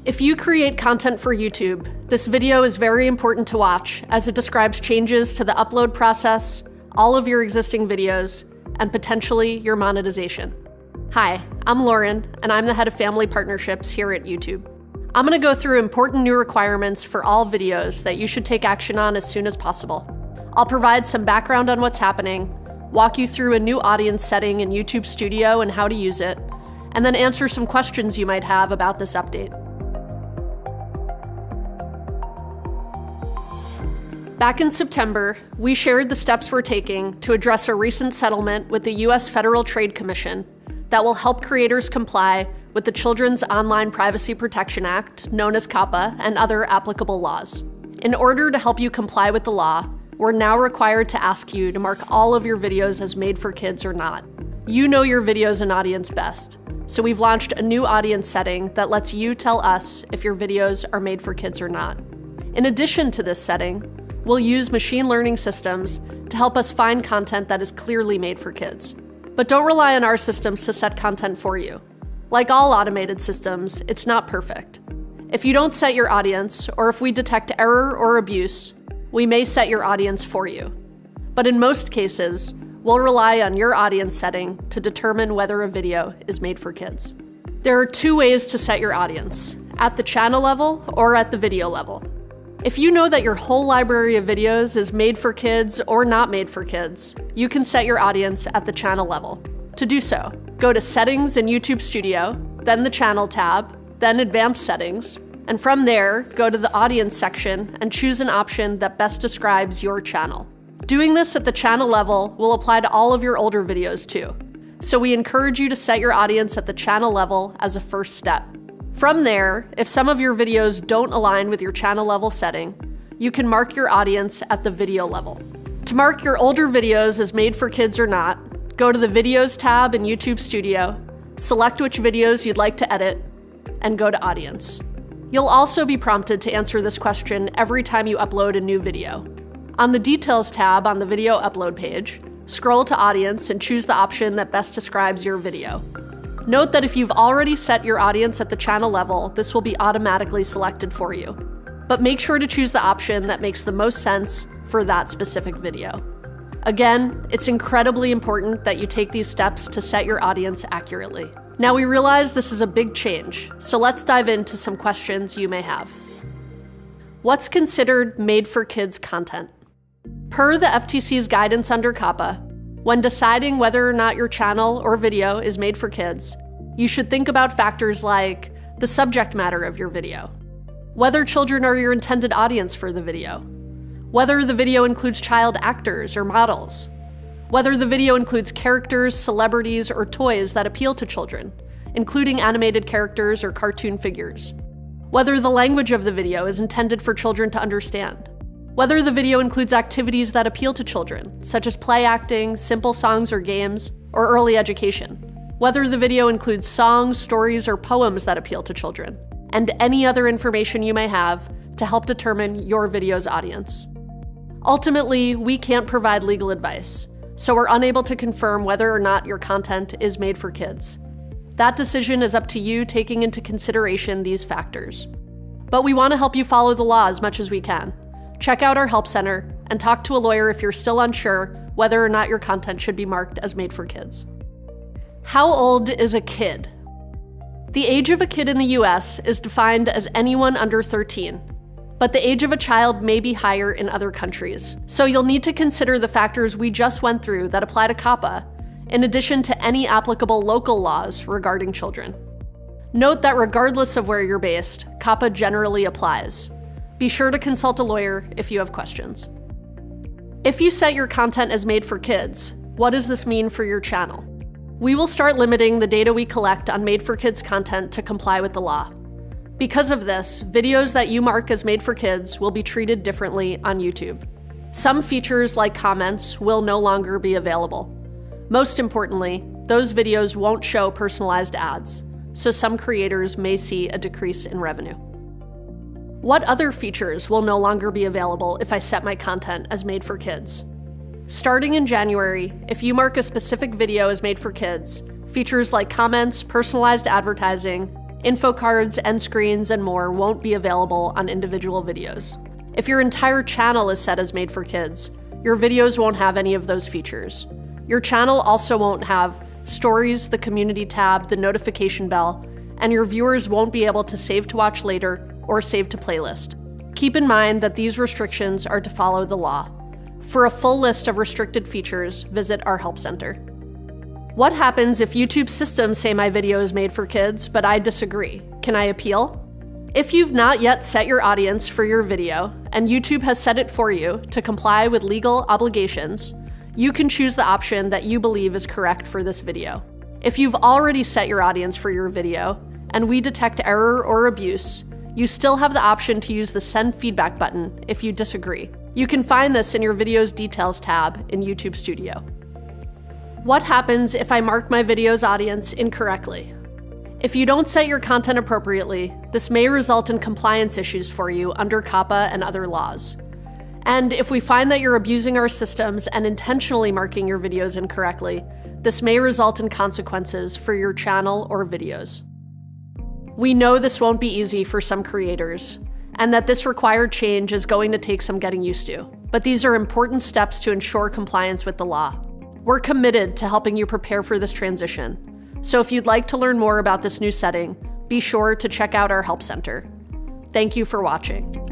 If you create content for YouTube, this video is very important to watch as it describes changes to the upload process, all of your existing videos, and potentially your monetization. Hi, I'm Lauren, and I'm the head of family partnerships here at YouTube. I'm going to go through important new requirements for all videos that you should take action on as soon as possible. I'll provide some background on what's happening, walk you through a new audience setting in YouTube Studio and how to use it, and then answer some questions you might have about this update. Back in September, we shared the steps we're taking to address a recent settlement with the U.S. Federal Trade Commission that will help creators comply with the Children's Online Privacy Protection Act, known as COPPA, and other applicable laws. In order to help you comply with the law, we're now required to ask you to mark all of your videos as made for kids or not. You know your videos and audience best, so we've launched a new audience setting that lets you tell us if your videos are made for kids or not. In addition to this setting, we'll use machine learning systems to help us find content that is clearly made for kids. But don't rely on our systems to set content for you. Like all automated systems, it's not perfect. If you don't set your audience, or if we detect error or abuse, we may set your audience for you. But in most cases, we'll rely on your audience setting to determine whether a video is made for kids. There are two ways to set your audience, at the channel level or at the video level. If you know that your whole library of videos is made for kids or not made for kids, you can set your audience at the channel level. To do so, go to Settings in YouTube Studio, then the Channel tab, then Advanced Settings, and from there, go to the Audience section and choose an option that best describes your channel. Doing this at the channel level will apply to all of your older videos too, so we encourage you to set your audience at the channel level as a first step. From there, if some of your videos don't align with your channel level setting, you can mark your audience at the video level. To mark your older videos as made for kids or not, go to the Videos tab in YouTube Studio, select which videos you'd like to edit, and go to Audience. You'll also be prompted to answer this question every time you upload a new video. On the Details tab on the video upload page, scroll to Audience and choose the option that best describes your video. Note that if you've already set your audience at the channel level, this will be automatically selected for you. But make sure to choose the option that makes the most sense for that specific video. Again, it's incredibly important that you take these steps to set your audience accurately. Now we realize this is a big change, so let's dive into some questions you may have. What's considered made for kids content? Per the FTC's guidance under COPPA, when deciding whether or not your channel or video is made for kids, you should think about factors like the subject matter of your video, whether children are your intended audience for the video, whether the video includes child actors or models, whether the video includes characters, celebrities, or toys that appeal to children, including animated characters or cartoon figures, whether the language of the video is intended for children to understand, whether the video includes activities that appeal to children, such as play acting, simple songs or games, or early education, whether the video includes songs, stories, or poems that appeal to children, and any other information you may have to help determine your video's audience. Ultimately, we can't provide legal advice, so we're unable to confirm whether or not your content is made for kids. That decision is up to you, taking into consideration these factors. But we want to help you follow the law as much as we can. Check out our help center and talk to a lawyer if you're still unsure whether or not your content should be marked as made for kids. How old is a kid? The age of a kid in the US is defined as anyone under 13, but the age of a child may be higher in other countries. So you'll need to consider the factors we just went through that apply to COPPA, in addition to any applicable local laws regarding children. Note that regardless of where you're based, COPPA generally applies. Be sure to consult a lawyer if you have questions. If you set your content as made for kids, what does this mean for your channel? We will start limiting the data we collect on made for kids content to comply with the law. Because of this, videos that you mark as made for kids will be treated differently on YouTube. Some features like comments will no longer be available. Most importantly, those videos won't show personalized ads, so some creators may see a decrease in revenue. What other features will no longer be available if I set my content as made for kids? Starting in January, if you mark a specific video as made for kids, features like comments, personalized advertising, Info cards, end screens, and more won't be available on individual videos. If your entire channel is set as made for kids, your videos won't have any of those features. Your channel also won't have stories, the community tab, the notification bell, and your viewers won't be able to save to watch later or save to playlist. Keep in mind that these restrictions are to follow the law. For a full list of restricted features, visit our Help Center. What happens if YouTube's systems say my video is made for kids, but I disagree? Can I appeal? If you've not yet set your audience for your video, and YouTube has set it for you to comply with legal obligations, you can choose the option that you believe is correct for this video. If you've already set your audience for your video, and we detect error or abuse, you still have the option to use the Send Feedback button if you disagree. You can find this in your Video's Details tab in YouTube Studio. What happens if I mark my video's audience incorrectly? If you don't set your content appropriately, this may result in compliance issues for you under COPPA and other laws. And if we find that you're abusing our systems and intentionally marking your videos incorrectly, this may result in consequences for your channel or videos. We know this won't be easy for some creators, and that this required change is going to take some getting used to. But these are important steps to ensure compliance with the law. We're committed to helping you prepare for this transition. So if you'd like to learn more about this new setting, be sure to check out our Help Center. Thank you for watching.